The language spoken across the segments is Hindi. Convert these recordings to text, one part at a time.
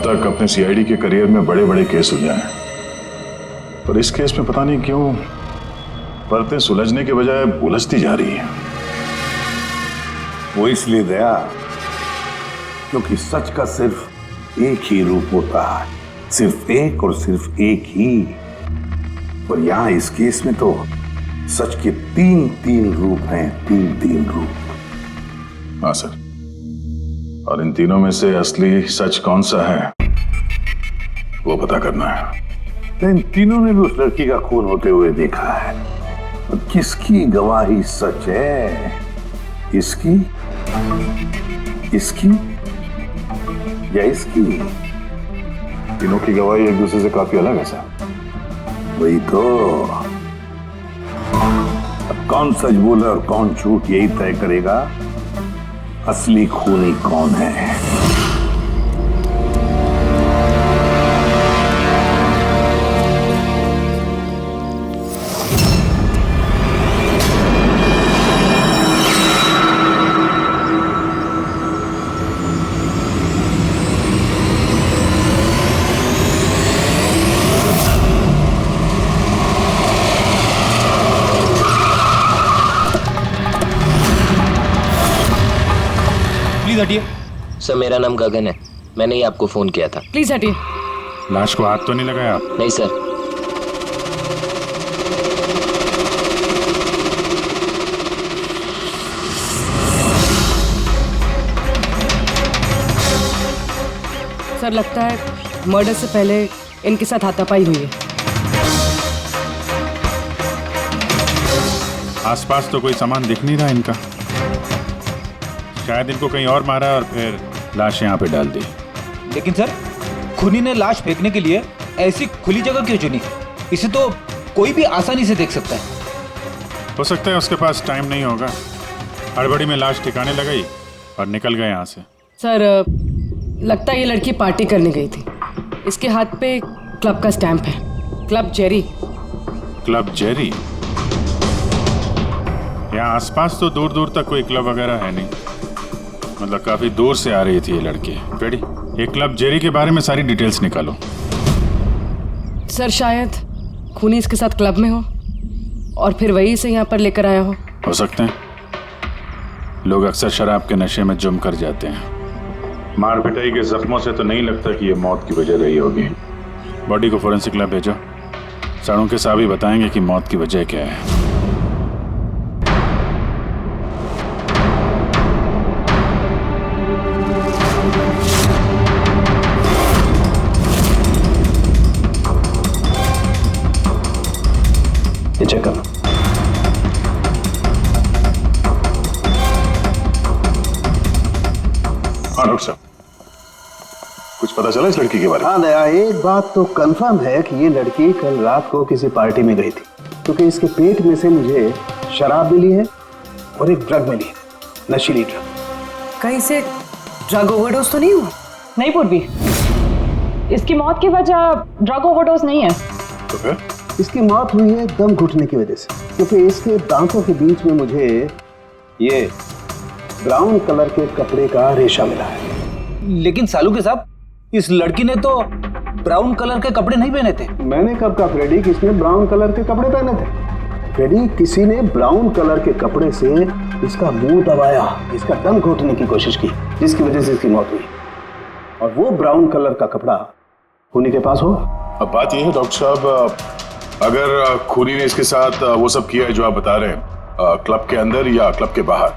तक अपने सीआईडी के करियर में बड़े बड़े केस सुलझाए हैं, पर इस केस में पता नहीं क्यों परतें सुलझने के बजाय उलझती जा रही है। वो इसलिए दया क्योंकि सच का सिर्फ एक ही रूप होता है, सिर्फ एक और सिर्फ एक ही। और यहां इस केस में तो सच के तीन रूप हैं, तीन रूप। हाँ सर, और इन तीनों में से असली सच कौन सा है वो पता करना है। तो इन तीनों ने भी उस लड़की का खून होते हुए देखा है, तो किसकी गवाही सच है? इसकी, इसकी या इसकी? तीनों की गवाही एक दूसरे से काफी अलग है सर। वही तो। अब कौन सच बोला और कौन झूठ, यही तय करेगा असली खूनी कौन है। हटिए। सर मेरा नाम गगन है, मैंने ही आपको फोन किया था। प्लीज हटिए। लाश को हाथ तो नहीं लगाया आप? नहीं सर। सर लगता है मर्डर से पहले इनके साथ हाथापाई हुई है। आसपास तो कोई सामान दिख नहीं रहा इनका, शायद इनको कहीं और मारा और फिर लाश यहाँ पे डाल दी। लेकिन सर खूनी ने लाश फेंकने के लिए ऐसी खुली जगह क्यों चुनी? इसे तो कोई भी आसानी से देख सकता है। हो सकता है उसके पास टाइम नहीं होगा, हड़बड़ी में लाश ठिकाने लगाई और निकल गए यहाँ से। सर लगता है ये लड़की पार्टी करने गई थी। इसके हाथ पे क्लब का स्टैंप है, क्लब जेरी। Club Jerry? यहाँ आसपास तो दूर दूर तक कोई क्लब वगैरह है नहीं, मतलब काफी दूर से आ रही थी ये लड़की। पेड़ी, ये क्लब जेरी के बारे में सारी डिटेल्स निकालो। सर शायद खूनी इसके साथ क्लब में हो और फिर वही से यहाँ पर लेकर आया हो सकते हैं। लोग अक्सर शराब के नशे में जुम कर जाते हैं। मार पिटाई के जख्मों से तो नहीं लगता कि ये मौत की वजह रही होगी। बॉडी को फोरेंसिक लैब भेजो, सारों के साहब ही बताएंगे कि मौत की वजह क्या है। ये चेक करना। हाँ डॉक्टर साहब, कुछ पता चला इस लड़की के बारे में? हाँ दया, एक बात तो कंफर्म है कि ये लड़की कल रात को किसी पार्टी में गई थी, क्योंकि इसके पेट में से मुझे शराब मिली है और एक ड्रग मिली है, नशीली ड्रग। कहीं से ड्रग ओवरडोज तो नहीं हुआ? नहीं पूर्वी, इसकी मौत की वजह ड्रग ओवरडोज नहीं है। तो फिर? इसकी मौत हुई है दम घुटने की वजह से, क्योंकि इसके दांतों के बीच में मुझे ये ब्राउन कलर के कपड़े का रेशा मिला है। लेकिन सालू के साहब, इस लड़की ने तो ब्राउन कलर के कपड़े नहीं पहने थे। मैंने कब कहा फ्रेडी किसने ब्राउन कलर के कपड़े पहने थे? फ्रेडी, किसी ने ब्राउन कलर के कपड़े से इसका मुंह दबाया, इसका दम घोटने की कोशिश की, जिसकी वजह से इसकी मौत हुई। और वो ब्राउन कलर का कपड़ा खूनी के पास होगा। अब बात यह है डॉक्टर साहब, अगर खूनी ने इसके साथ वो सब किया है जो आप बता रहे हैं, क्लब के अंदर या क्लब के बाहर,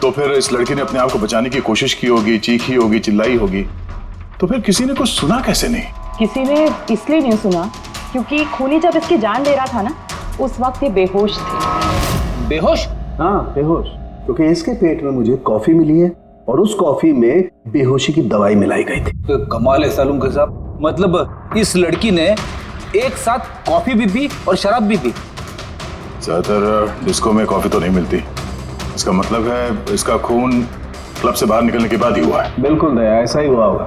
तो फिर इस लड़की ने अपने आप को बचाने की कोशिश की होगी, चीखी होगी, चिल्लाई होगी, तो फिर किसी ने कुछ सुना कैसे नहीं? किसी ने इसलिए नहीं सुना क्योंकि खूनी जब इसकी जान ले रहा था ना, उस वक्त ये बेहोश थे। बेहोश? हाँ बेहोश, क्योंकि इसके पेट में मुझे कॉफी मिली है और उस कॉफी में बेहोशी की दवाई मिलाई गई थी। तो कमाल है सालू के साहब, मतलब इस लड़की ने एक साथ कॉफी भी पी और शराब भी पी। ज्यादातर डिस्को में कॉफी तो नहीं मिलती, इसका मतलब है इसका खून क्लब से बाहर निकलने के बाद ही हुआ है। बिल्कुल दया, ऐसा ही हुआ होगा,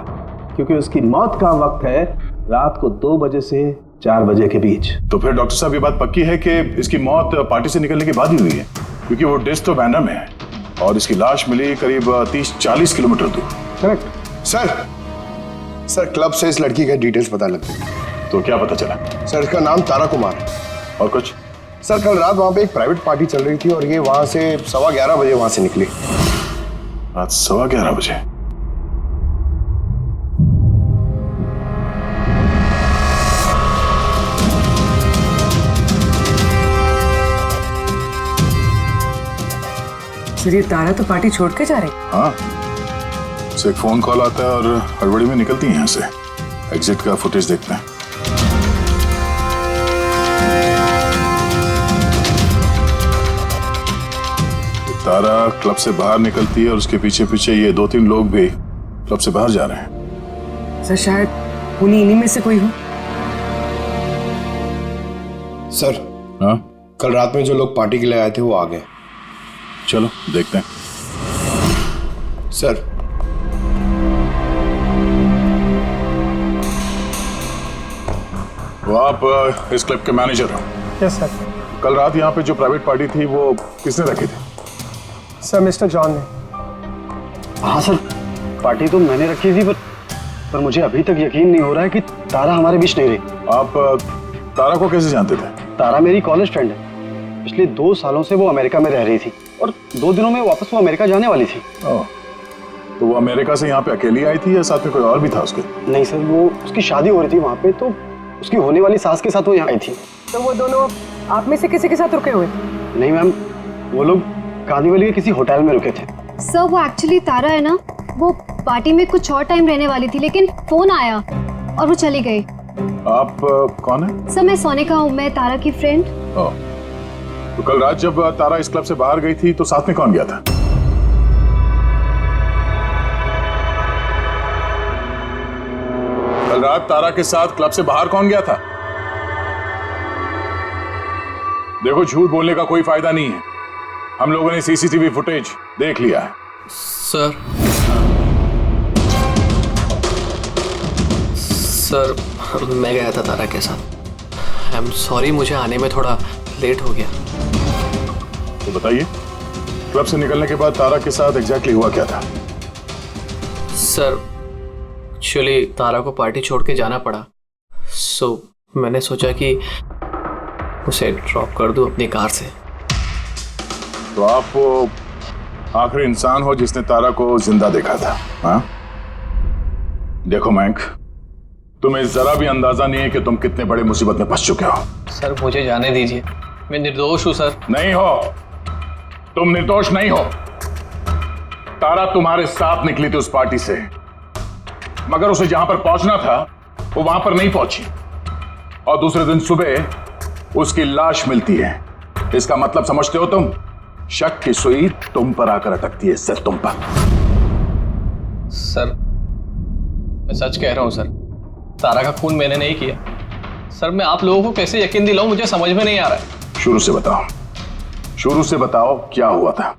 क्योंकि उसकी मौत का वक्त है रात को 2 बजे से 4 बजे के बीच। तो फिर डॉक्टर साहब ये बात पक्की है कि इसकी मौत पार्टी से निकलने के बाद ही हुई है, क्योंकि वो डिस्क तो बैंड्रा में है और इसकी लाश मिली करीब 30-40 किलोमीटर दूर। करेक्ट। सर क्लब से इस लड़की के डिटेल्स पता लगते हैं। तो क्या पता चला? सर इसका नाम तारा कुमार है। और कुछ? सर कल रात वहाँ पे एक प्राइवेट पार्टी चल रही थी और ये वहाँ से 11:15 बजे वहाँ से निकली। रात 11:15 बजे? सर ये तारा तो पार्टी छोड़ के जा रही। हाँ, उसे एक फोन कॉल आता है और हड़बड़ी में निकलती है यहाँ से। एग्जिट का फुटेज देखते हैं। तारा क्लब से बाहर निकलती है और उसके पीछे पीछे ये 2-3 लोग भी क्लब से बाहर जा रहे हैं। सर शायद उन्हीं इन्हीं में से कोई हो। सर हाँ, कल रात में जो लोग पार्टी के लिए आए थे वो आ गए। चलो देखते हैं। सर वो आप इस क्लब के मैनेजर हो? Yes sir. कल रात यहाँ पे जो प्राइवेट पार्टी थी वो किसने रखी थी? सर मिस्टर जॉन ने। हाँ सर, पार्टी तो मैंने रखी थी पर मुझे अभी तक यकीन नहीं हो रहा है कि तारा हमारे बीच नहीं रही। आप तारा को कैसे जानते थे? तारा मेरी कॉलेज फ्रेंड है। पिछले 2 सालों से वो अमेरिका में रह रही थी और 2 दिनों में वापस वो अमेरिका जाने वाली थी। ओह, तो वो अमेरिका से यहाँ पे अकेली आई थी या साथ में कोई और भी था उसके? नहीं सर, वो उसकी शादी हो रही थी वहाँ पे, तो उसकी होने वाली सास के साथ वो यहाँ आई थी। तो वो दोनों आप में से किसी के साथ रुके हुए? नहीं मैम, वो लोग कांदीवली के किसी होटल में रुके थे। सर वो एक्चुअली तारा है ना, वो पार्टी में कुछ और टाइम रहने वाली थी लेकिन फोन आया और वो चली गई। आप कौन है? सर मैं सोनिका हूँ, मैं तारा की फ्रेंड। ओह, तो कल रात जब तारा इस क्लब से बाहर गई थी तो साथ में कौन गया था? कल रात तारा के साथ क्लब से बाहर कौन गया था? देखो, झूठ बोलने का कोई फायदा नहीं है। हम लोगों ने सीसीटीवी फुटेज देख लिया है। सर मैं गया था तारा के साथ। आई एम सॉरी, मुझे आने में थोड़ा लेट हो गया। तो बताइए, क्लब से निकलने के बाद तारा के साथ एग्जैक्टली हुआ क्या था? सर एक्चुअली तारा को पार्टी छोड़ के जाना पड़ा, सो मैंने सोचा कि उसे ड्रॉप कर दूं अपनी कार से। तो आप वो आखिरी इंसान हो जिसने तारा को जिंदा देखा था? हाँ? देखो मयंक, तुम्हें जरा भी अंदाजा नहीं है कि तुम कितने बड़े मुसीबत में फंस चुके हो। सर मुझे जाने दीजिए, मैं निर्दोष हूं सर। नहीं हो, तुम निर्दोष नहीं हो। तारा तुम्हारे साथ निकली थी उस पार्टी से, मगर उसे जहां पर पहुंचना था वो वहां पर नहीं पहुंची और दूसरे दिन सुबह उसकी लाश मिलती है। इसका मतलब समझते हो तुम? शक की सुई तुम पर आकर अटकती है, सिर्फ तुम पर। सर मैं सच कह रहा हूं सर, तारा का खून मैंने नहीं किया। सर मैं आप लोगों को कैसे यकीन दिलाऊं, मुझे समझ में नहीं आ रहा है। शुरू से बताओ, शुरू से बताओ क्या हुआ था।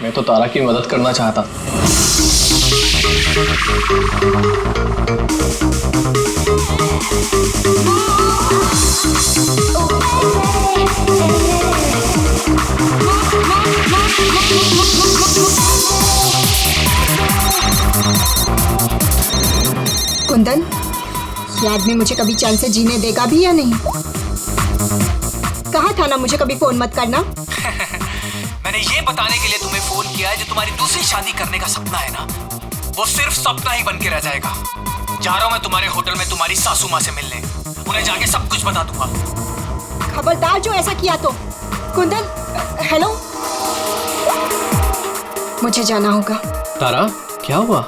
मैं तो तारा की मदद करना चाहता। कुंदन, ये आदमी मुझे कभी चैन से जीने देगा भी या नहीं? कहा था ना मुझे कभी फोन मत करना। मैंने ये बताने के लिए तुम्हें फोन किया है, जो तुम्हारी दूसरी शादी करने का सपना है ना, वो सिर्फ सपना ही बन के रह जाएगा। जा रहा हूं मैं तुम्हारे होटल में तुम्हारी सासू माँ से मिलने, उन्हें जाके सब कुछ बता दूंगा। खबरदार जो ऐसा किया तो। कुंदन, हेलो, मुझे जाना होगा। तारा क्या हुआ?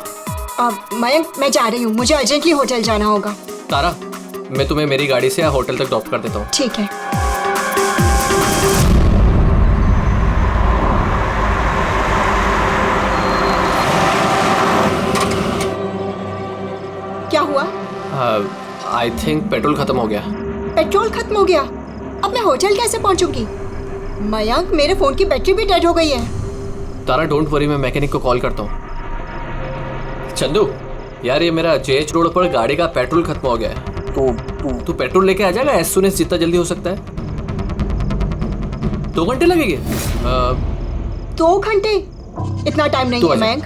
मयंक, मैं जा रही हूँ, मुझे अर्जेंटली होटल जाना होगा। तारा, मैं तुम्हें मेरी गाड़ी से होटल तक ड्रॉप कर देता हूँ। ठीक है। क्या हुआ? आई थिंक पेट्रोल खत्म हो गया। पेट्रोल खत्म हो गया? अब मैं होटल कैसे पहुंचूंगी? मयंक, मेरे फोन की बैटरी भी डेड हो गई है। तारा डोंट वरी, मैं मैकेनिक को कॉल करता हूँ। चंदू यार, ये मेरा जेएच रोड पर गाड़ी का पेट्रोल खत्म हो गया है, तो तू पेट्रोल लेके आ जाएगा एज सून एज जितना जल्दी हो सकता है। 2 घंटे लगेंगे? 2 घंटे? इतना टाइम नहीं है मयंक।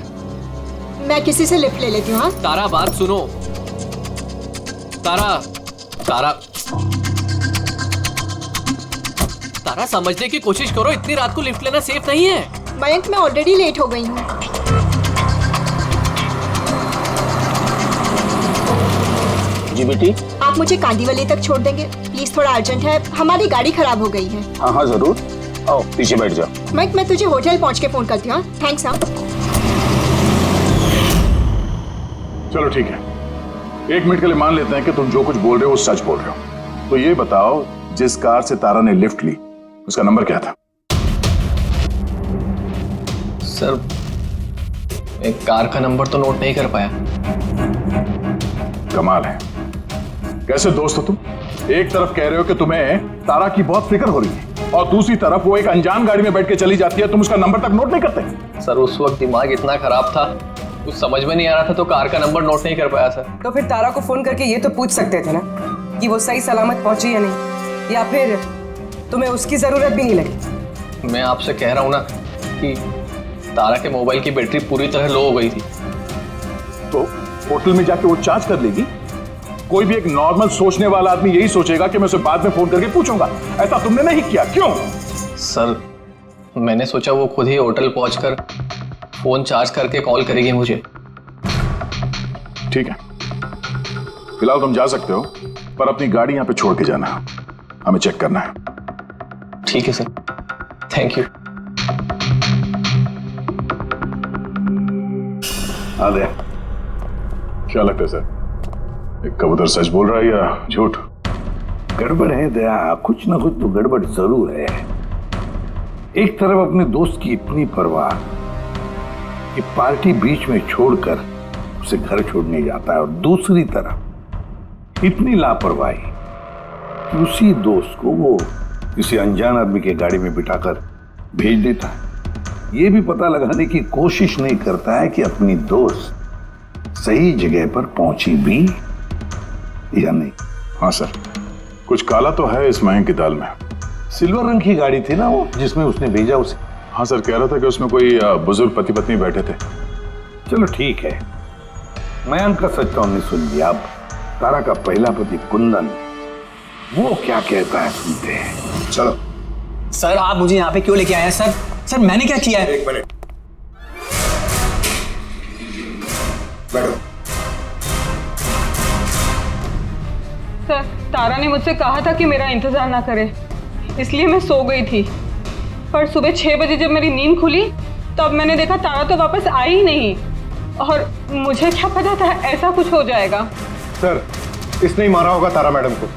मैं किसी से लिफ्ट ले लेती हूँ। हाँ तारा बात सुनो। तारा तारा तारा समझने की कोशिश करो, इतनी रात को लिफ्ट लेना सेफ नहीं है। मयंक, मैं ऑलरेडी लेट हो गई हूँ। जी बेटी। आप मुझे कांदीवली तक छोड़ देंगे प्लीज, थोड़ा अर्जेंट है, हमारी गाड़ी खराब हो गई है। हाँ हाँ जरूर, आओ पीछे बैठ जाओ। मयंक, मैं तुझे होटल पहुँच के फोन करती हूँ। थैंक्स। हाँ चलो ठीक है, 1 मिनट के लिए मान लेते हैं कि तुम जो कुछ बोल रहे हो वो सच बोल रहे हो। तो ये बताओ, जिस कार से तारा ने लिफ्ट ली उसका नंबर क्या था? सर, एक कार का नंबर तो नोट नहीं कर पाया। कमाल है, कैसे दोस्त हो तुम? एक तरफ कह रहे हो कि तुम्हें तारा की बहुत फिक्र हो रही है और दूसरी तरफ वो एक अनजान गाड़ी में बैठ के चली जाती है, तुम उसका नंबर तक नोट नहीं करते। सर उस वक्त दिमाग इतना खराब था, कुछ समझ में नहीं आ रहा था, तो कार का नंबर नोट नहीं कर पाया सर। तो फिर तारा को फोन करके ये तो पूछ सकते थे ना कि वो सही सलामत पहुंची या नहीं, या फिर तुम्हें उसकी जरूरत भी नहीं लगी। मैं आपसे कह रहा हूँ ना कि तारा के मोबाइल की बैटरी पूरी तरह लो हो गई थी। तो होटल में जाके वो चार्ज कर लेगी। कोई भी एक नॉर्मल सोचने वाला आदमी यही सोचेगा कि मैं उसे बाद में फोन करके पूछूंगा। ऐसा तुमने नहीं किया, क्यों? सर मैंने सोचा वो खुद ही होटल पहुंचकर फोन चार्ज करके कॉल करेगी मुझे। ठीक है, फिलहाल तुम जा सकते हो, पर अपनी गाड़ी यहाँ पे छोड़ के जाना, हमें चेक करना है। ठीक है सर, थैंक यू। आदे, क्या लगता है सर, एक कबूतर सच बोल रहा है या झूठ? गड़बड़ है दया, कुछ ना कुछ तो गड़बड़ जरूर है। एक तरफ अपने दोस्त की इतनी परवाह कि पार्टी बीच में छोड़कर उसे घर छोड़ने जाता है, और दूसरी तरफ इतनी लापरवाही कि उसी दोस्त को वो किसी अनजान आदमी के गाड़ी में बिठाकर भेज देता है। ये भी पता लगाने की कोशिश नहीं करता है कि अपनी दोस्त सही जगह पर पहुंची भी या नहीं। हाँ सर, कुछ काला तो है इस मयंक की दाल में। सिल्वर रंग की गाड़ी थी ना वो, जिसमें उसने भेजा उसे। हाँ सर, कह रहा था कि उसमें कोई बुजुर्ग पति पत्नी बैठे थे। चलो ठीक है, मयंक का सच तो हमने सुन लिया। अब तारा का पहला पति कुंदन, वो क्या कहता है सुनते हैं। चलो। सर आप मुझे यहाँ पे क्यों लेके आए हैं सर? सर मैंने क्या किया है? एक मिनट बैठो। सर तारा ने मुझसे कहा था कि मेरा इंतजार ना करे, इसलिए मैं सो गई थी। पर सुबह 6 बजे जब मेरी नींद खुली तब मैंने देखा तारा तो वापस आई ही नहीं, और मुझे क्या पता था ऐसा कुछ हो जाएगा। सर, इसने ही मारा होगा तारा मैडम को।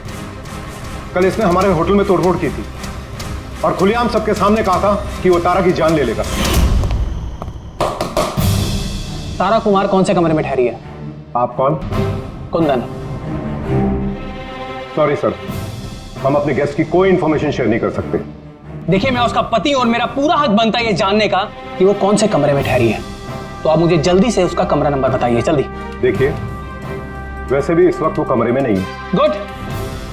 कल इसने हमारे होटल में तोड़फोड़ की थी और खुलेआम सबके सामने कहा था कि वो तारा की जान ले लेगा। तारा कुमार कौन से कमरे में ठहरी है? आप कौन? कुंदन। सॉरी सर, हम अपने गेस्ट की कोई इंफॉर्मेशन शेयर नहीं कर सकते। देखिए मैं उसका पति और मेरा पूरा हक बनता है ये जानने का कि वो कौन से कमरे में ठहरी है। तो आप मुझे जल्दी से उसका कमरा नंबर बताइए, जल्दी। देखिए, वैसे भी इस वक्त वो कमरे में नहीं है। गुड,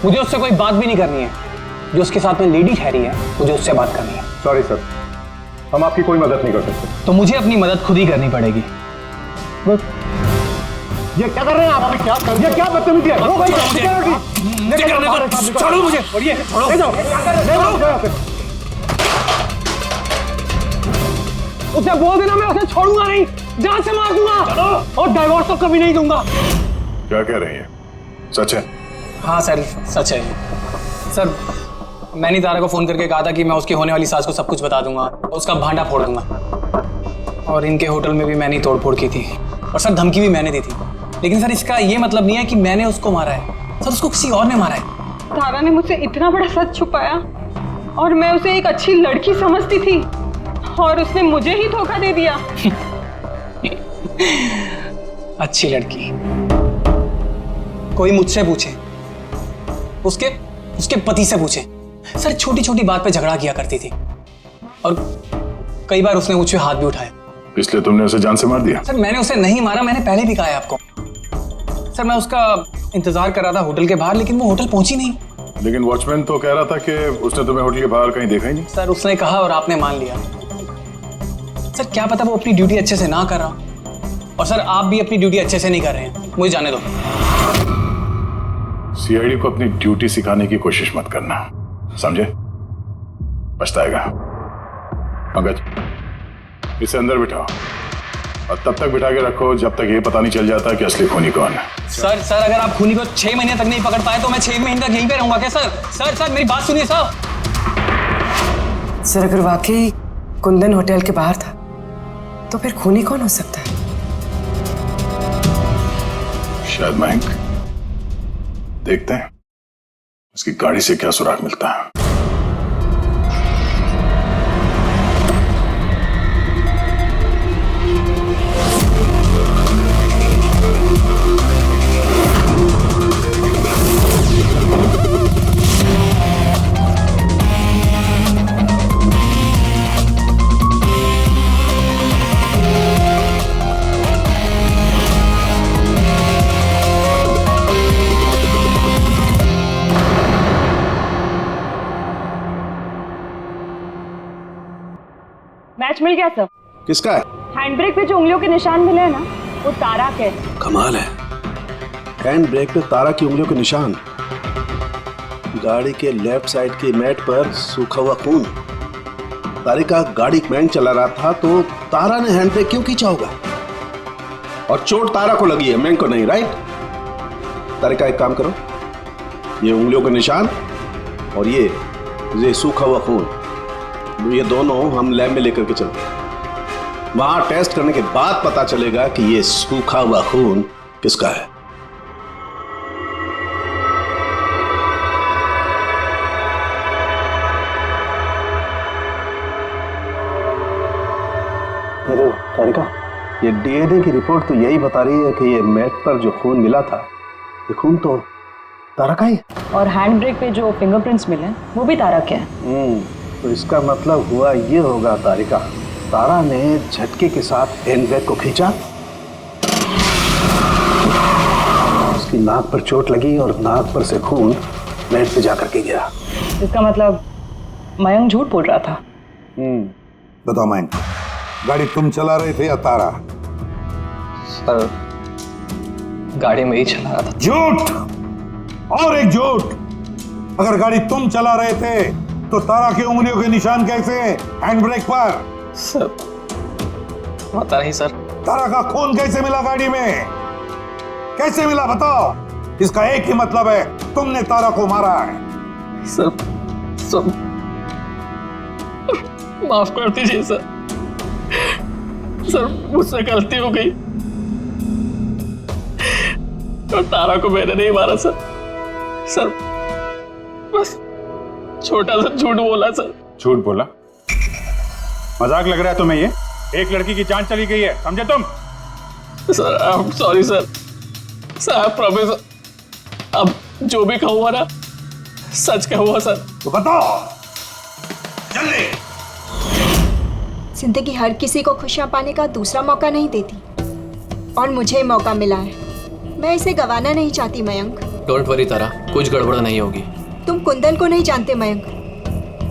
मुझे उससे कोई बात भी नहीं करनी है। जो उसके साथ में लेडी ठहरी है मुझे उससे बात करनी है। सॉरी सर, हम आपकी कोई मदद नहीं कर सकते। तो मुझे अपनी मदद खुद ही करनी पड़ेगी। गुड। ये क्या कर रहे हैं आप? ये क्या बदतमीजी है? छोड़ो मुझे, उसे बोल देना मैं उसे छोड़ूंगा नहीं, जान से मार दूंगा और डाइवोर्स तो कभी नहीं दूंगा। क्या कह रही है, सच है? हाँ सर, सच है। सर मैंने तारा को फोन करके कहा था कि मैं उसकी होने वाली सास को सब कुछ बता दूंगा, उसका भांडा फोड़ दूंगा। और इनके होटल में भी मैंने तोड़फोड़ की थी और सर धमकी भी मैंने दी थी। लेकिन सर इसका ये मतलब नहीं है कि मैंने उसको मारा है, सर उसको किसी और ने मारा है। तारा ने मुझसे इतना बड़ा सच छुपाया और मैं उसे एक अच्छी लड़की समझती थी और उसने मुझे ही धोखा दे दिया। अच्छी लड़की? कोई मुझसे पूछे, उसके पति से पूछे। सर छोटी छोटी बात पे झगड़ा किया करती थी और कई बार उसने मुझे हाथ भी उठाया। इसलिए तुमने उसे जान से मार दिया? सर मैंने उसे नहीं मारा, मैंने पहले भी कहा है आपको। सर मैं उसका इंतजार कर रहा था होटल के बाहर, लेकिन वो होटल पहुंची नहीं। लेकिन वॉचमैन तो कह रहा था कि उसने तुम्हें होटल के बाहर कहीं देखा ही नहीं। सर उसने कहा और आपने मान लिया। सर क्या पता वो अपनी ड्यूटी अच्छे से ना कर रहा, और सर आप भी अपनी ड्यूटी अच्छे से नहीं कर रहे हैं, मुझे जाने दो। सीआईडी को अपनी ड्यूटी सिखाने की कोशिश मत करना, समझे? पछताएगा। पंकज, इसे अंदर बिठाओ और तब तक बिठा के रखो जब तक ये पता नहीं चल जाता कि असली खूनी कौन है। सर अगर आप खूनी को 6 महीने तक नहीं पकड़ पाए तो मैं 6 महीने तक यहीं पे रहूंगा क्या सर मेरी बात सुनिए सर। सर अगर वाकई कुंदन होटल के बाहर था तो फिर खूनी कौन हो सकता है? शायद मयंक। देखते हैं उसकी गाड़ी से क्या सुराग मिलता है। मैच मिल गया सर। किसका है? हैंड ब्रेक पे जो उंगलियों के निशान मिले हैं ना, वो तारा के। कमाल है, हैंड ब्रेक पे तारा की उंगलियों के निशान, गाड़ी के लेफ्ट साइड की मैट पर सूखा हुआ खून। तारिका गाड़ी मैन चला रहा था तो तारा ने हैंड ब्रेक क्यों खींचा होगा? और चोट तारा को लगी है, मैन को नहीं, राइट? तारिका एक काम करो, ये उंगलियों के निशान और ये सूखा हुआ खून, ये दोनों हम लैब में लेकर के चलते हैं। वहां टेस्ट करने के बाद पता चलेगा कि ये सूखा हुआ खून किसका है। तारिका, ये डीएनए की रिपोर्ट तो यही बता रही है कि ये मैट पर जो खून मिला था, ये खून तो तारा का ही। और हैंड ब्रेक पे जो फिंगरप्रिंट्स मिले वो भी तारा के हैं। तो इसका मतलब हुआ ये होगा तारिका, तारा ने झटके के साथ हैंड ब्रेक को खींचा, उसकी नाक पर चोट लगी और नाक पर से खून मैट पे जाकर के गिरा। इसका मतलब मयंक झूठ बोल रहा था। बताओ मयंक, गाड़ी तुम चला रहे थे या तारा? सर गाड़ी में ही चला रहा था। झूठ और एक झूठ। अगर गाड़ी तुम चला रहे थे तो तारा की उंगलियों के निशान कैसे हैंड ब्रेक पर? सर पता नहीं सर। तारा का खून कैसे मिला गाड़ी में? कैसे मिला बताओ? इसका एक ही मतलब है, तुमने तारा को मारा है। सर माफ कर दीजिए सर मुझसे गलती हो गई और तारा को मैंने नहीं मारा सर बस छोटा सा झूठ बोला सर। झूठ बोला? मजाक लग रहा है तुम्हें? ये एक लड़की की जान चली गई है, समझे तुम? Sir I am sorry sir I promise, अब जो भी कहूँगा ना सच कहूँगा सर। तो बताओ जल्दी। जिंदगी हर किसी को खुशियां पाने का दूसरा मौका नहीं देती और मुझे मौका मिला है, मैं इसे गंवाना नहीं चाहती मयंक। डोंट वरी तारा, कुछ गड़बड़ नहीं होगी। तुम कुंदन को नहीं जानते मयंक,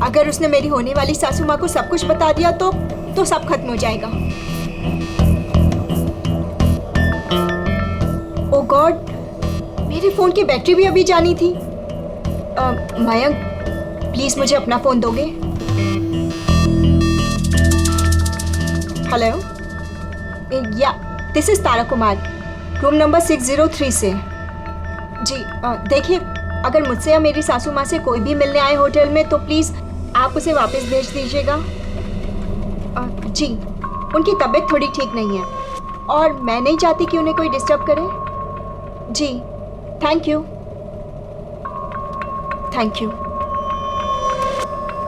अगर उसने मेरी होने वाली सासू माँ को सब कुछ बता दिया तो सब खत्म हो जाएगा। ओ गॉड, मेरे फोन की बैटरी भी अभी जानी थी। मयंक प्लीज मुझे अपना फोन दोगे? हेलो, या this is Tara Kumar, room number 603 से। जी देखिए, अगर मुझसे या मेरी सासू माँ से कोई भी मिलने आए होटल में तो प्लीज़ आप उसे वापस भेज दीजिएगा। जी, उनकी तबीयत थोड़ी ठीक नहीं है और मैं नहीं चाहती कि उन्हें कोई डिस्टर्ब करे। जी थैंक यू।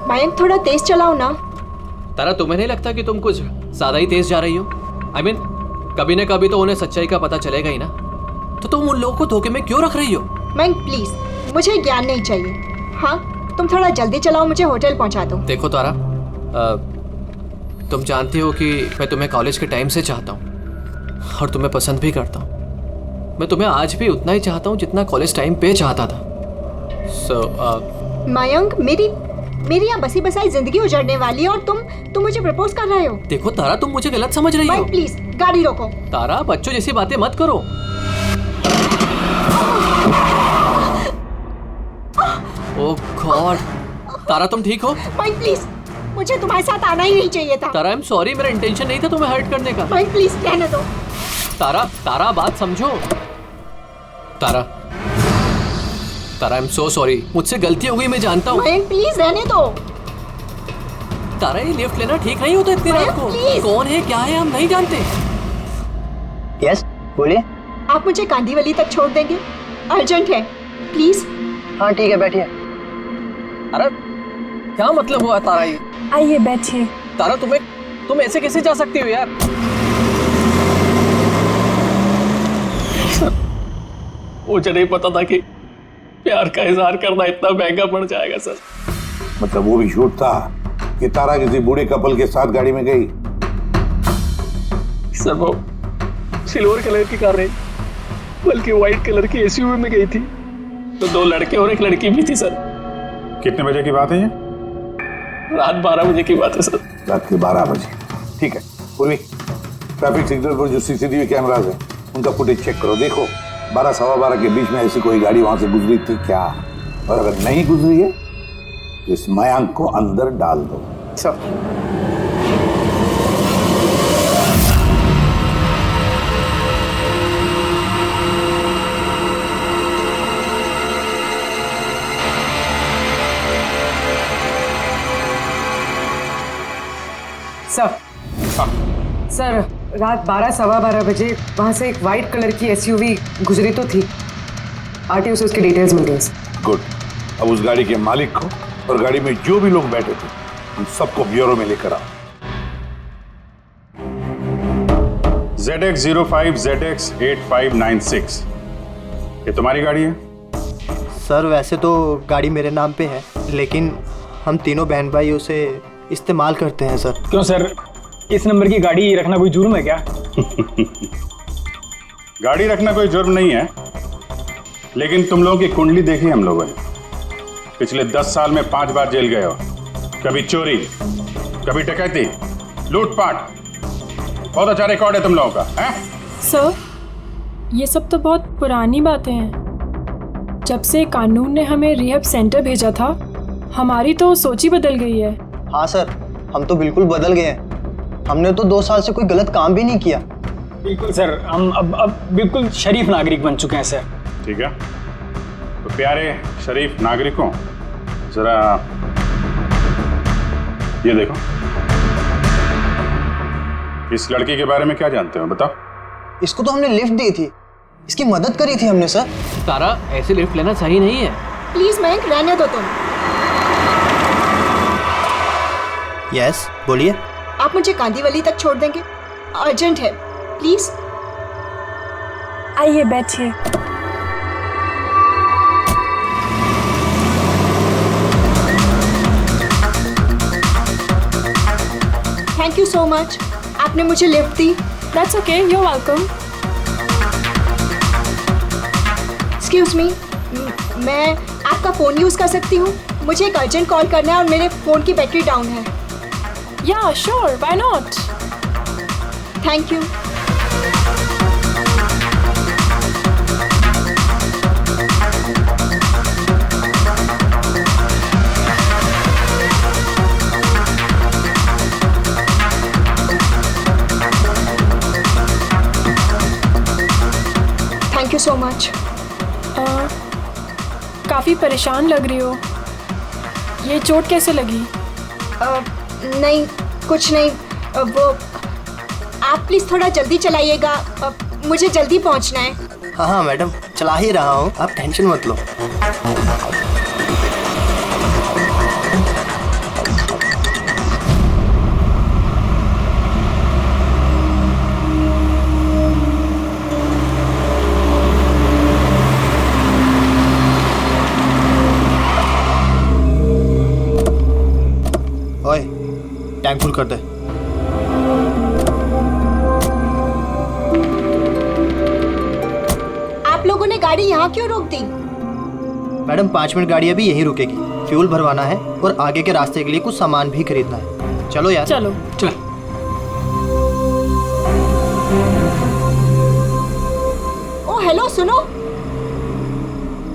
मयंक थोड़ा तेज चलाओ ना। तारा, तुम्हें नहीं लगता कि तुम कुछ ज्यादा ही तेज जा रही हो? I mean, कभी ना कभी तो उन्हें सच्चाई का पता चलेगा ही ना, तो तुम उन लोगों को धोखे में क्यों रख रही हो? मयंक प्लीज, मुझे ज्ञान नहीं चाहिए। हाँ, तुम थोड़ा जल्दी चलाओ, मुझे होटल पहुंचा दो। देखो तारा, तुम जानती हो कि मैं तुम्हें कॉलेज के टाइम से चाहता हूँ और तुम्हें पसंद भी करता हूँ। मैं तुम्हें आज भी उतना ही चाहता हूँ जितना कॉलेज टाइम पे चाहता था। मयंक, मेरी मेरी यहाँ बसी बसाई जिंदगी उजड़ने वाली है और तुम मुझे प्रपोज कर रहे हो। देखो तारा, तुम मुझे गलत समझ रही हो। भाई प्लीज गाड़ी रोको। तारा, बच्चों जैसी बातें मत करो। ओह गॉड, तारा तुम ठीक हो? भाई प्लीज, मुझे तुम्हारे साथ आना ही नहीं चाहिए था। तारा, आई एम सॉरी, मेरा इंटेंशन नहीं था तुम्हें हर्ट करने का। भाई प्लीज रहने दो। तारा बात समझो। तारा, आई एम सो सॉरी, मुझसे गलती हो गई, मैं जानता हूँ। प्लीज रहने दो। तारा, ये लिफ्ट लेना ठीक नहीं होता इतनी रात को। कौन है, क्या है, हम नहीं जानते। यस, बोलिए। आप मुझे कांदीवली तक छोड़ देंगे? अर्जेंट है, प्लीज। हाँ ठीक है, बैठिए। अरे क्या मतलब हुआ तारा ये? आइए बैठिए। तारा, तुम ऐसे कैसे जा सकती हो यार? मुझे नहीं पता था कि प्यार का इजहार करना इतना महंगा पड़ जाएगा सर। मतलब वो भी झूठ था कि तारा किसी बूढ़े कपल के साथ गाड़ी में गई? सर वो सिल्वर कलर की कार नहीं, बल्कि व्हाइट कलर की एसयूवी में गई थी। तो 2 लड़के और 1 लड़की भी थी सर। कितने बजे की बात है ये? रात 12 बजे की बात है सर। रात के 12 बजे, ठीक है। पूर्वी, ट्रैफिक सिग्नल पर जो सीसीटीवी कैमरास है उनका फुटेज चेक करो। देखो 12 सवा 12 के बीच में ऐसी कोई गाड़ी वहां से गुजरी थी क्या? और अगर नहीं गुजरी है तो इस मयांक को अंदर डाल दो। सर, सर, रात 12 सवा 12 बजे वहाँ से एक वाइट कलर की एसयूवी गुजरी तो थी। आरटीओ से उसकी डिटेल्स मिल गई। गुड। अब उस गाड़ी के मालिक को और गाड़ी में जो भी लोग बैठे थे उन सबको ब्यूरो में लेकर आओ। ZX05 ZX8596, ये तुम्हारी गाड़ी है? सर वैसे तो गाड़ी मेरे नाम पे है, लेकिन हम तीनों बहन भाई उसे इस्तेमाल करते हैं सर। क्यों सर, इस नंबर की गाड़ी रखना कोई जुर्म है क्या? गाड़ी रखना कोई जुर्म नहीं है, लेकिन तुम लोगों की कुंडली देखी हम लोगों ने। पिछले 10 साल में 5 बार जेल गए हो। कभी चोरी, कभी डकैती, लूटपाट। बहुत अच्छा रिकॉर्ड है तुम लोगों का, हैं? सर, ये सब तो बहुत पुरानी बातें हैं। जब से कानून ने हमें रिहैब सेंटर भेजा था, हमारी तो सोच ही बदल गई है। हाँ सर, हम तो बिल्कुल बदल गए हैं। हमने तो 2 साल से कोई गलत काम भी नहीं किया। बिल्कुल सर, हम अब बिल्कुल शरीफ नागरिक बन चुके हैं सर। ठीक है, तो प्यारे शरीफ नागरिकों, जरा ये देखो। इस लड़की के बारे में क्या जानते हो, बताओ? इसको तो हमने लिफ्ट दी थी, इसकी मदद करी थी हमने सर। तारा, ऐसे लिफ्ट लेना सही नहीं है। प्लीज मयंक, रहने दो तुम। यस, बोलिए। आप मुझे कांदीवली तक छोड़ देंगे? अर्जेंट है, प्लीज। आइए बैठिए। थैंक यू सो मच, आपने मुझे लिफ्ट दी। That's okay, you are welcome. Excuse me, मैं आपका फ़ोन यूज़ कर सकती हूँ? मुझे एक अर्जेंट कॉल करना है और मेरे फ़ोन की बैटरी डाउन है। या sure, why not. Thank you. Thank you so much. काफ़ी परेशान लग रही हो, ये चोट कैसे लगी? नहीं, कुछ नहीं। वो आप प्लीज़ थोड़ा जल्दी चलाइएगा, मुझे जल्दी पहुंचना है। हाँ हाँ मैडम, चला ही रहा हूँ, आप टेंशन मत लो। ओए, टैंक फुल कर दे। आप लोगों ने गाड़ी यहाँ क्यों रोक दी? मैडम 5 मिनट गाड़ी अभी यहीं रुकेगी। फ्यूल भरवाना है और आगे के रास्ते के लिए कुछ सामान भी खरीदना है। चलो यार। चलो चल। ओ हेलो, सुनो,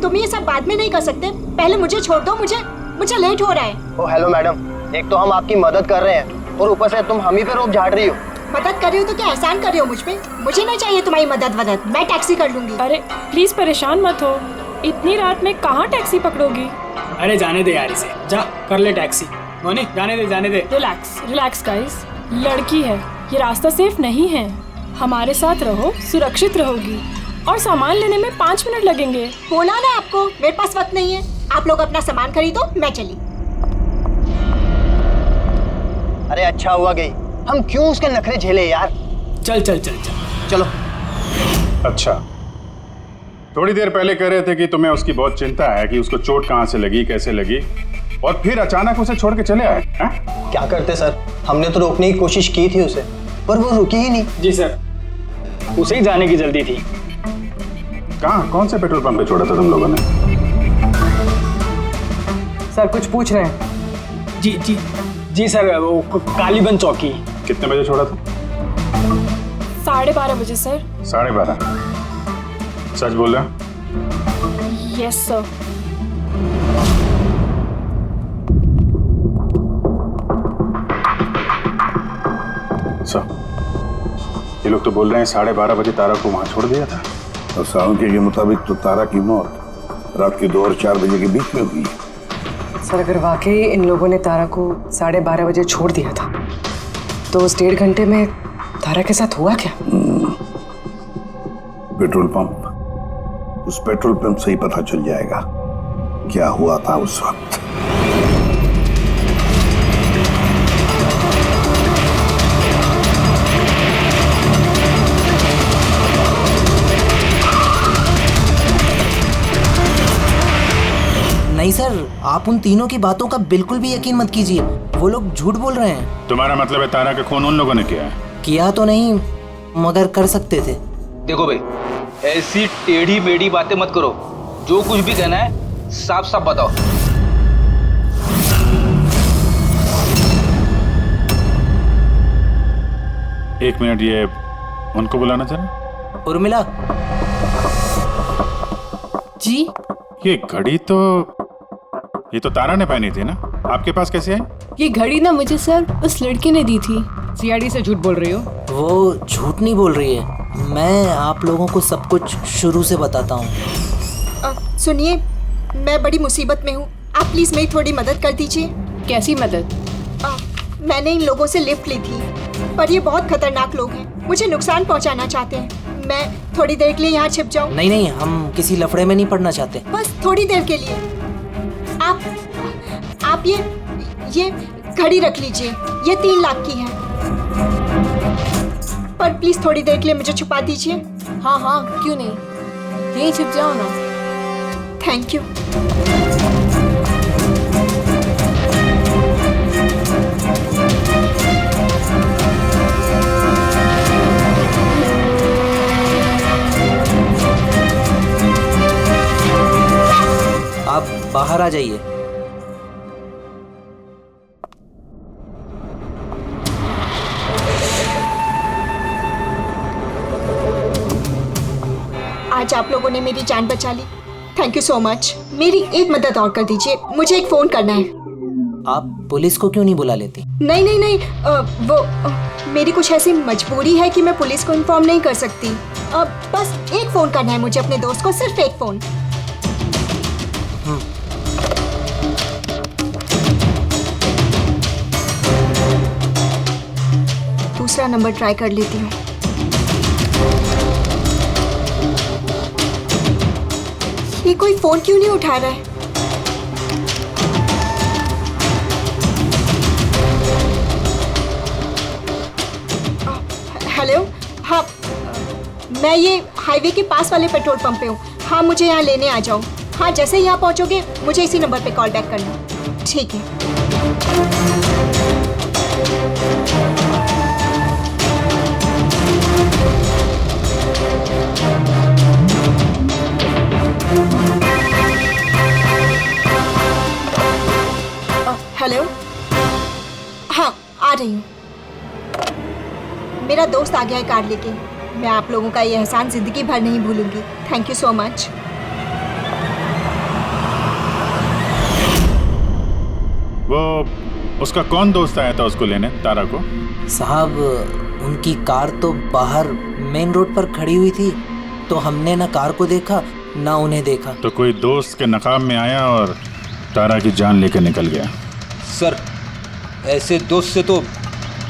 तुम ये सब बाद में नहीं कर सकते, पहले मुझे छोड़ दो, मुझे लेट हो रहा है। ओ हेलो मैडम, एक तो हम आपकी मदद कर रहे हैं और ऊपर से तुम हम ही पे रोप झाड़ रही हो। मदद कर रही हो तो क्या एहसान कर रही हो मुझ पे? मुझे नहीं चाहिए तुम्हारी मदद, मैं टैक्सी कर लूंगी। अरे प्लीज परेशान मत हो, इतनी रात में कहाँ टैक्सी पकड़ोगी? अरे जाने दे यार, इसे जा कर ले टैक्सी। मोनी जाने दे। रिलैक्स गाइस, लड़की है, ये रास्ता सेफ नहीं है। हमारे साथ रहो, सुरक्षित रहोगी। और सामान लेने में 5 मिनट लगेंगे। बोला ना आपको, मेरे पास वक्त नहीं है। आप लोग अपना सामान खरीदो, मैं चली। अरे अच्छा हुआ गई, हम क्यों उसके नखरे झेले यार। चल चलो। अच्छा, थोड़ी देर पहले कह रहे थे कि तुम्हें उसकी बहुत चिंता है कि उसको चोट कहाँ से लगी, कैसे लगी, और फिर अचानक उसे छोड़ के चले आए। क्या करते सर, हमने तो रोकने की कोशिश की थी उसे, पर वो रुकी ही नहीं। जी सर, उसे ही जाने की जल्दी थी। कहाँ, कौन से पेट्रोल पंप पे छोड़ा था तुम लोगों ने? सर कुछ पूछ रहे हैं। जी सर, वो कालीबंद चौकी। कितने बजे छोड़ा था? 12:30 बजे सर। 12:30? सच बोल रहा? Yes sir. सर, ये लोग तो बोल रहे हैं 12:30 बजे तारा को वहां छोड़ दिया था। और साहूके के मुताबिक तो तारा की मौत रात के 2 और 4 बजे के बीच में हुई। सर अगर वाकई इन लोगों ने तारा को 12:30 बजे छोड़ दिया था तो उस 1.5 घंटे में तारा के साथ हुआ क्या? पेट्रोल पंप, उस पेट्रोल पंप से ही पता चल जाएगा क्या हुआ था उस वक्त। नहीं सर, आप उन तीनों की बातों का बिल्कुल भी यकीन मत कीजिए, वो लोग झूठ बोल रहे हैं। तुम्हारा मतलब है तारा का खून उन लोगों ने किया है? किया तो नहीं, मगर कर सकते थे। देखो भाई, ऐसी टेढ़ी मेढ़ी बातें मत करो, जो कुछ भी कहना है साफ साफ बताओ। एक मिनट, ये उनको बुलाना जरा। उर्मिला जी। ये घड़ी तो, ये तो तारा ने पहनी थी ना, आपके पास कैसे आई? ये घड़ी ना मुझे सर उस लड़की ने दी थी। सीआईडी से झूठ बोल रही हो? वो झूठ नहीं बोल रही है, मैं आप लोगों को सब कुछ शुरू से बताता हूँ। सुनिए, मैं बड़ी मुसीबत में हूँ, आप प्लीज मेरी थोड़ी मदद कर दीजिए। कैसी मदद? मैंने इन लोगों से लिफ्ट ली थी, पर ये बहुत खतरनाक लोग हैं, मुझे नुकसान पहुँचाना चाहते हैं। मैं थोड़ी देर के लिए यहाँ छिप जाऊँ? नहीं, हम किसी लफड़े में नहीं पड़ना चाहते। बस थोड़ी देर के लिए। आप ये घड़ी रख लीजिए, ये 3 लाख की है, पर प्लीज थोड़ी देर के लिए मुझे छुपा दीजिए। हाँ क्यों नहीं, यहीं छिप जाओ ना। Thank you. आप बाहर आ जाइए। आज आप लोगों ने मेरी जान बचा ली, थैंक यू सो मच। मेरी एक मदद और कर दीजिए, मुझे एक फोन करना है। आप पुलिस को क्यों नहीं बुला लेती? नहीं, मेरी कुछ ऐसी मजबूरी है कि मैं पुलिस को इन्फॉर्म नहीं कर सकती। बस एक फोन करना है मुझे अपने दोस्त को, सिर्फ एक फोन। दूसरा नंबर ट्राई कर लेती हूँ। ये कोई फोन क्यों नहीं उठा रहा है? हेलो, हाँ, मैं ये हाईवे के पास वाले पेट्रोल पंप पे हूँ। हाँ, मुझे यहाँ लेने आ जाओ। हाँ, जैसे ही यहाँ पहुँचोगे मुझे इसी नंबर पे कॉल बैक करना। ठीक है। हेलो, हाँ आ रही हूँ। मेरा दोस्त आ गया है कार लेके। मैं आप लोगों का ये एहसान जिंदगी भर नहीं भूलूंगी। Thank you so much. वो उसका कौन दोस्त आया था उसको लेने, तारा को? साहब उनकी कार तो बाहर मेन रोड पर खड़ी हुई थी, तो हमने ना कार को देखा ना उन्हें देखा। तो कोई दोस्त के नकाब में आया और तारा की जान लेकर निकल गया। सर ऐसे दोस्त से तो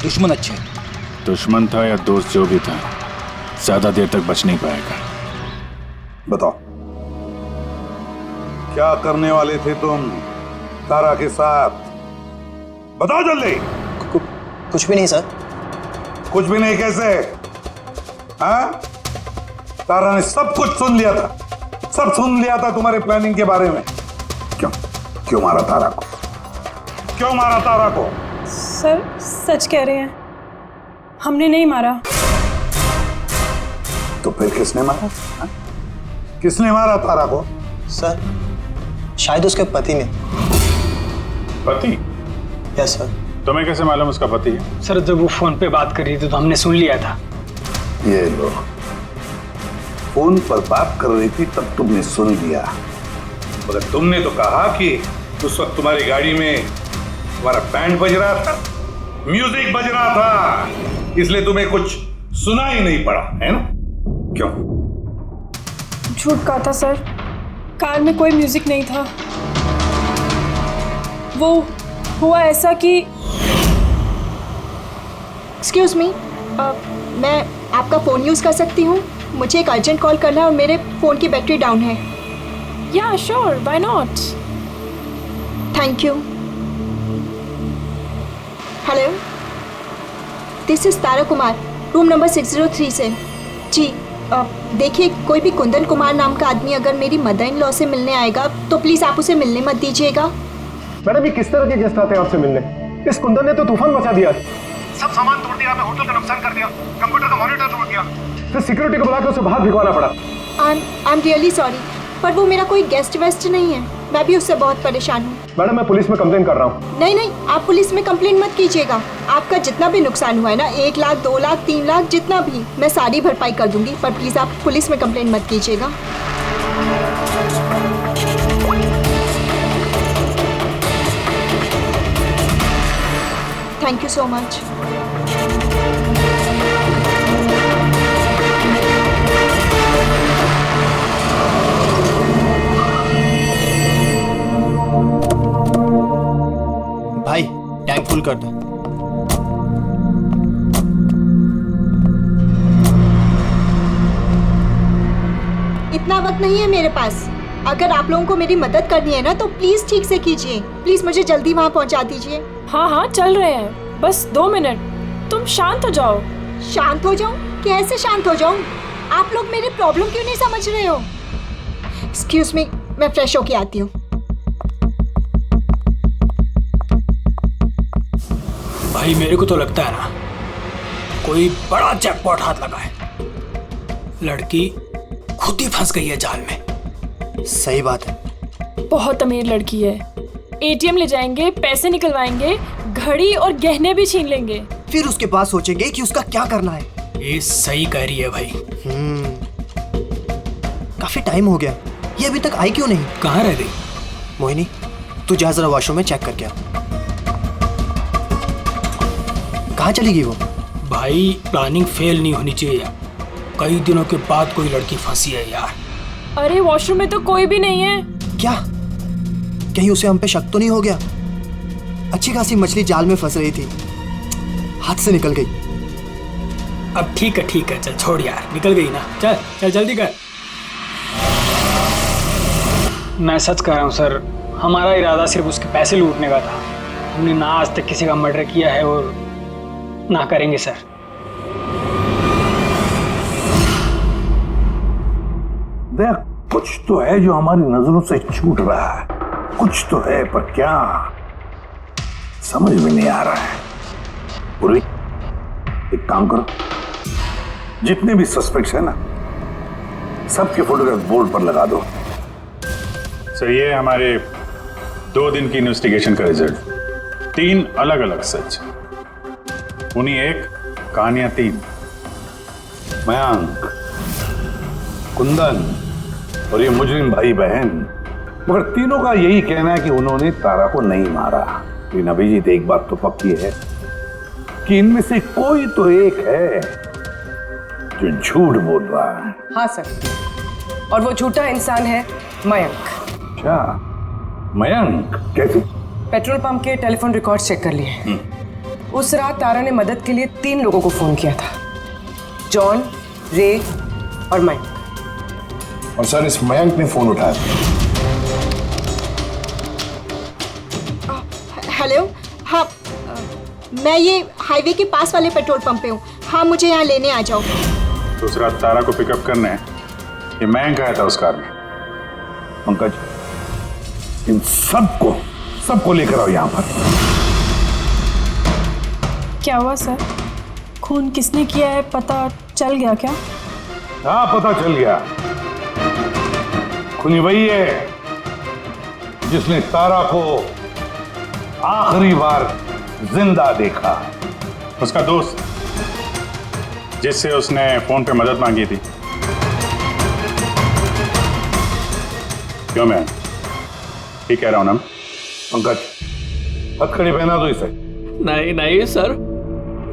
दुश्मन अच्छे। दुश्मन था या दोस्त, जो भी था, ज्यादा देर तक बच नहीं पाएगा। बताओ, क्या करने वाले थे तुम तारा के साथ? बताओ जल्दी। कुछ भी नहीं सर। कुछ भी नहीं कैसे? हाँ, तारा ने सब कुछ सुन लिया था, सब सुन लिया था तुम्हारे प्लानिंग के बारे में। क्यों मारा तारा को? क्यों मारा तारा को? सर सच कह रहे हैं, हमने नहीं मारा। तो फिर किसने मारा? हा? किसने मारा तारा को? सर शायद उसके पति ने। पति? Yes sir. तुम्हें कैसे मालूम उसका पति है? सर जब वो फोन पे बात कर रही थी तो हमने सुन लिया था। ये लो, फोन पर बात कर रही थी तब तुमने सुन लिया, मगर तुमने तो कहा कि उस वक्त तुम्हारी गाड़ी में तुम्हारा बैंड बज रहा था, म्यूजिक बज रहा था, इसलिए तुम्हें कुछ सुना ही नहीं पड़ा, है ना? क्यों? झूठ कहा था सर, कार में कोई म्यूजिक नहीं था। वो हुआ ऐसा कि एक्सक्यूज मी, मैं आपका फ़ोन यूज़ कर सकती हूँ? मुझे एक अर्जेंट कॉल करना है और मेरे फ़ोन की बैटरी डाउन है। या sure, why not. Thank you. Hello, this is Tara Kumar, room number 603 से। जी देखिए, कोई भी कुंदन कुमार नाम का आदमी अगर मेरी मदर इन लॉ से मिलने आएगा तो प्लीज़ आप उसे मिलने मत दीजिएगा। मैडम, ये किस तरह के गेस्ट आते हैं आपसे मिलने? इस कुंदन ने तो तूफान मचा दिया, सब सामान तोड़ दिया, हमें होटल का नुकसान कर दिया, कंप्यूटर का मॉनिटर तोड़ दिया, फिर सिक्योरिटी को बुला के उसे बाहर भिगवाना पड़ा। आई एम रियली सॉरी, पर वो मेरा कोई गेस्ट वेस्ट नहीं है। मैं भी उससे बहुत परेशान हूँ। मैडम, मैं पुलिस में कंप्लेन कर रहा हूँ। नहीं नहीं, आप पुलिस में कंप्लेन मत कीजिएगा। आपका जितना भी नुकसान हुआ है ना, 1 लाख, 2 लाख, 3 लाख, जितना भी, मैं सारी भरपाई कर दूंगी, पर प्लीज़ आप पुलिस में कंप्लेन मत कीजिएगा। Thank you so much. भाई टैंक फुल कर दो। इतना वक्त नहीं है मेरे पास। अगर आप लोगों को मेरी मदद करनी है ना तो प्लीज ठीक से कीजिए। प्लीज मुझे जल्दी वहाँ पहुँचा दीजिए। हाँ हाँ चल रहे हैं, बस 2 मिनट। तुम शांत हो जाओ। शांत हो जाऊं? कैसे शांत हो जाऊं? आप लोग मेरी प्रॉब्लम क्यों नहीं समझ रहे हो? एक्सक्यूज मी, मैं फ्रेश होके आती हूँ। भाई मेरे को तो लगता है ना कोई बड़ा जैकपॉट हाथ लगा है। लड़की खुद ही फंस गई है जाल में। सही बात है। बहुत अमीर लड़की है। एटीएम ले जाएंगे, पैसे निकलवाएंगे, घड़ी और गहने भी छीन लेंगे। फिर उसके बाद सोचेंगे कि उसका क्या करना है। ये सही कह रही है भाई। काफी टाइम हो गया, ये अभी तक आई क्यों नहीं? कहाँ रह गई? मोहिनी, तू जा जरा वॉशरूम में चेक करके आ। कहाँ चली गई वो? भाई प्लानिंग फेल नहीं होनी चाहिए। कई दिनों के बाद कोई लड़की फंसी है यार। अरे वॉशरूम में तो कोई भी नहीं है। क्या? कहीं उसे हम पे शक तो नहीं हो गया? अच्छी खासी मछली जाल में फंस रही थी, हाथ से निकल गई। अब ठीक है, चल छोड़ यार, निकल गई ना। चल चल जल्दी कर। मैं सच कह रहा हूँ सर, हमारा इरादा सिर्फ उसके पैसे लूटने का था। हमने ना आज तक किसी का मर्डर किया है और ना करेंगे सर। देख, कुछ तो है जो हमारी नजरों से छूट रहा है, कुछ तो है, पर क्या समझ में नहीं आ रहा है। पूर्वी, एक काम करो, जितने भी सस्पेक्ट्स है ना, सबके फोटोग्राफ बोर्ड पर लगा दो। सर, ये हमारे 2 दिन की इन्वेस्टिगेशन का रिजल्ट। 3 अलग अलग सच, उन्हीं एक, कहानियां 3। मयंक, कुंदन और ये मुजरिम भाई बहन, मगर तीनों का यही कहना है कि उन्होंने तारा को नहीं मारा। लेकिन अभिजीत, एक बात तो पक्की है कि इनमें से कोई तो एक है जो झूठ बोल रहा है। हाँ सर, और वो झूठा इंसान है मयंक। क्या मयंक? कैसे? पेट्रोल पंप के टेलीफोन रिकॉर्ड चेक कर लिए। उस रात तारा ने मदद के लिए 3 लोगों को फोन किया था, जॉन, रे और मयंक। और सर, इस मयंक ने फोन उठाया। हेलो, हाँ, मैं ये हाईवे के पास वाले पेट्रोल पंप पे हूँ। हाँ, मुझे यहाँ लेने आ जाओ। तो उस रात तारा को पिकअप करने ये मयंक आया था उस कार में। पंकज, इन सबको लेकर आओ यहाँ पर। क्या हुआ सर? खून किसने किया है पता चल गया क्या? हाँ, पता चल गया। खूनी वही है जिसने तारा को आखिरी बार जिंदा देखा। उसका दोस्त, जिससे उसने फोन पे मदद मांगी थी। क्यों मैं ठीक कह रहा हूं ना? पंकज, हथकड़ी पहना दो इसे। नहीं नहीं सर,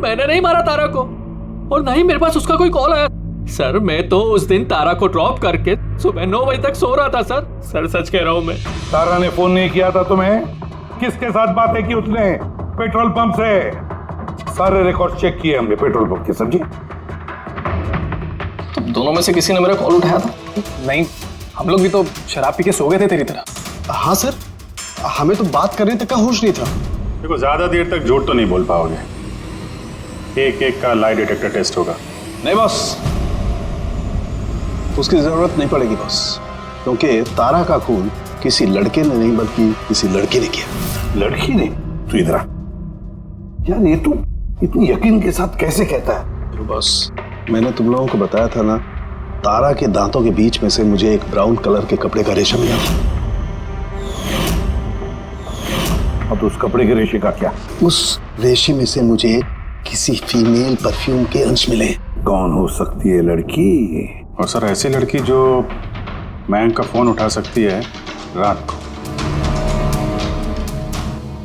मैंने नहीं मारा तारा को, और नहीं मेरे पास उसका कोई कॉल आया। सर, मैं तो उस दिन तारा को ड्रॉप करके सुबह 9 बजे तक सो रहा था सर। सर, सच कह रहा हूं मैं। तारा ने फोन नहीं किया था तुम्हें? किसके साथ बातें की उसने? पेट्रोल पंप से। सारे रिकॉर्ड चेक किए हमने पेट्रोल पंप के। समझे? तो दोनों में से किसी ने मेरा कॉल उठाया था? नहीं, हम लोग भी तो शराब पी के सो गए थे तेरी तरह। हाँ सर, हमें तो बात करने तक का होश नहीं था। देखो, ज्यादा देर तक झूठ तो नहीं बोल पाओगे। एक का लाई डिटेक्टर टेस्ट होगा। नहीं बॉस, उसकी जरूरत नहीं पड़ेगी बॉस, क्योंकि तारा का खून किसी लड़के ने नहीं बल्कि किसी लड़की ने किया। लड़की ने? तू इधर आ यार, ये तू इतनी यकीन के साथ कैसे कहता है? तो बॉस, मैंने तुम लोगों को बताया था ना, तारा के दांतों के बीच में से मुझे एक ब्राउन कलर के कपड़े का रेशा मिला। और उस कपड़े के रेशे का क्या? उस रेशे में से मुझे किसी फीमेल परफ्यूम के अंश मिले। कौन हो सकती है लड़की? और सर, ऐसी लड़की जो मयंक का फोन उठा सकती है रात को।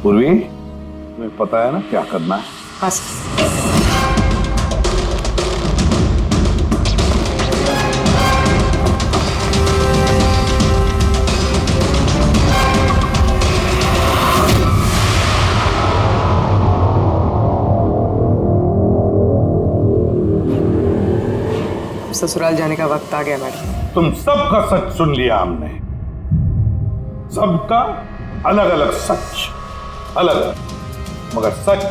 पूर्वी, तुम्हें पता है ना क्या करना है? हाँ। ससुराल जाने का वक्त आ गया मैडम। तुम सबका सच सुन लिया हमने, सबका अलग अलग सच, अलग, मगर सच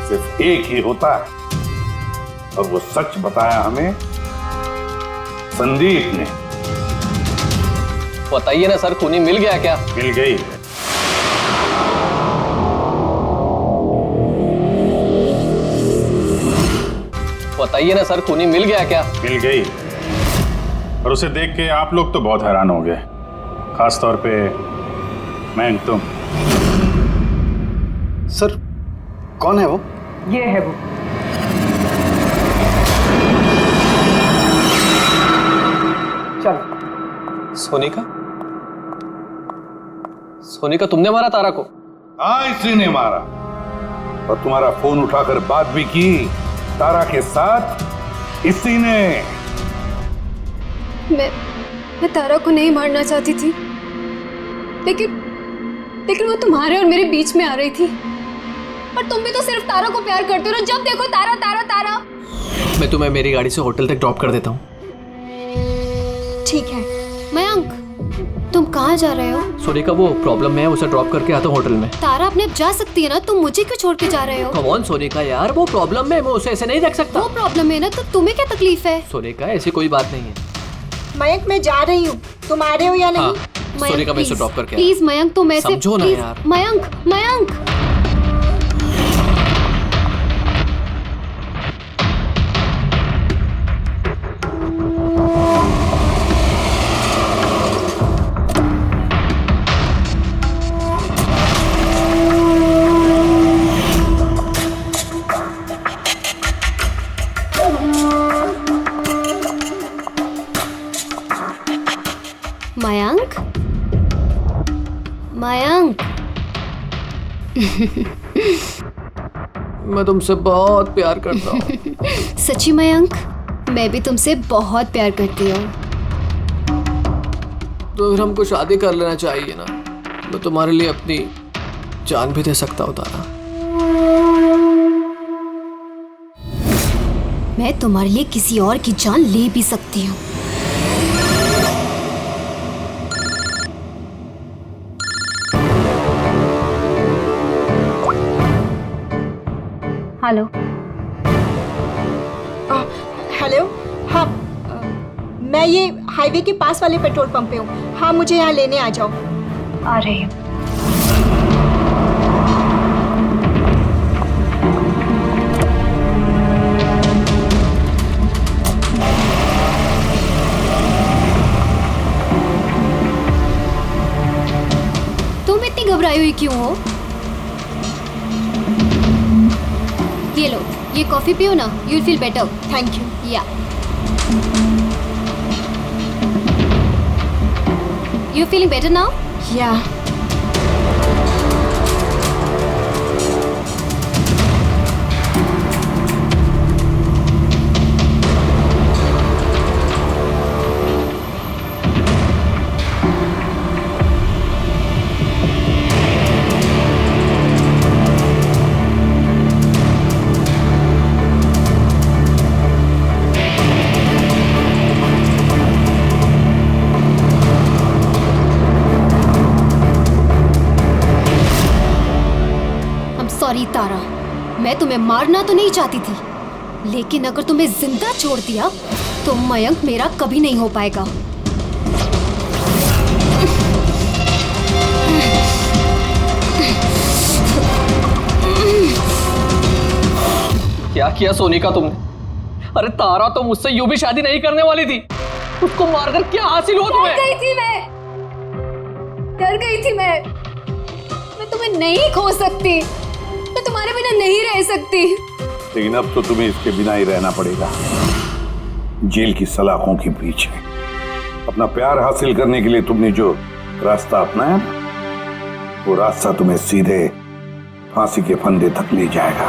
सिर्फ एक ही होता है, और वो सच बताया हमें संदीप ने। बताइए ना सर, खूनी मिल गया क्या? मिल गई। बताइए ना सर, खूनी मिल गया क्या? मिल गई। और उसे देख के आप लोग तो बहुत हैरान हो गए, खास तौर पे मयंक, तुम। सर, कौन है वो? ये है वो। चलो। सोनिका, तुमने मारा तारा को? हाँ, इसी ने मारा, और तुम्हारा फोन उठाकर बात भी की तारा के साथ इसी ने। मैं तारा को नहीं मारना चाहती थी, लेकिन वो तुम्हारे और मेरे बीच में आ रही थी। पर तुम भी तो सिर्फ तारा को प्यार करते हो, जब देखो तारा तारा तारा। मैं तुम्हें मेरी गाड़ी से होटल तक ड्रॉप कर देता हूँ। ठीक है। मयंक, तुम कहाँ जा रहे हो? सोनिका, वो प्रॉब्लम है, उसे ड्रॉप करके आता हूँ होटल में। तारा अपने आप जा सकती है ना, तुम मुझे क्यों छोड़ के जा रहे हो? कम ऑन सोनिका यार, वो प्रॉब्लम है, मैं उसे ऐसे नहीं रख सकता। वो प्रॉब्लम है ना, तो तुम्हें क्या तकलीफ है? सोनिका, ऐसी कोई बात नहीं है। मयंक, मैं जा रही हूँ, तुम आ रहे हो या नहीं? हाँ, सोनिका, मैं इसे ड्रॉप करके प्लीज मयंक, तुम ऐसे समझो ना यार। मयंक, मयंक। मयंक। मैं तुमसे बहुत प्यार करता हूँ। सच्ची मयंक, मैं भी तुमसे बहुत प्यार करती हूँ। तो फिर हमको शादी कर लेना चाहिए ना। मैं तुम्हारे लिए अपनी जान भी दे सकता हूँ तारा। मैं तुम्हारे लिए किसी और की जान ले भी सकती हूँ। हेलो। हेलो। हाँ, मैं ये हाईवे के पास वाले पेट्रोल पंप पे हूँ। हाँ, मुझे यहाँ लेने आ जाओ। आ रही हूँ। तुम इतनी घबराई हुई क्यों हो? ये लो, ये कॉफी पियो ना, you will feel better. Thank you. या यू फीलिंग बेटर नाउ? या। सॉरी तारा, मैं तुम्हें मारना तो नहीं चाहती थी, लेकिन अगर तुम्हें जिंदा छोड़ दिया तो मयंक मेरा कभी नहीं हो पाएगा। क्या किया सोनिका तुमने? अरे तारा तो मुझसे यूं भी शादी नहीं करने वाली थी। उसको मारकर क्या हासिल हुआ तुम्हें? डर गई थी मैं तुम्हें नहीं खो सकती, मैं तुम्हारे बिना नहीं रह सकती। लेकिन अब तो तुम्हें इसके बिना ही रहना पड़ेगा, जेल की सलाखों के पीछे। अपना प्यार हासिल करने के लिए तुमने जो रास्ता अपनाया, वो रास्ता तुम्हें सीधे फांसी के फंदे तक ले जाएगा।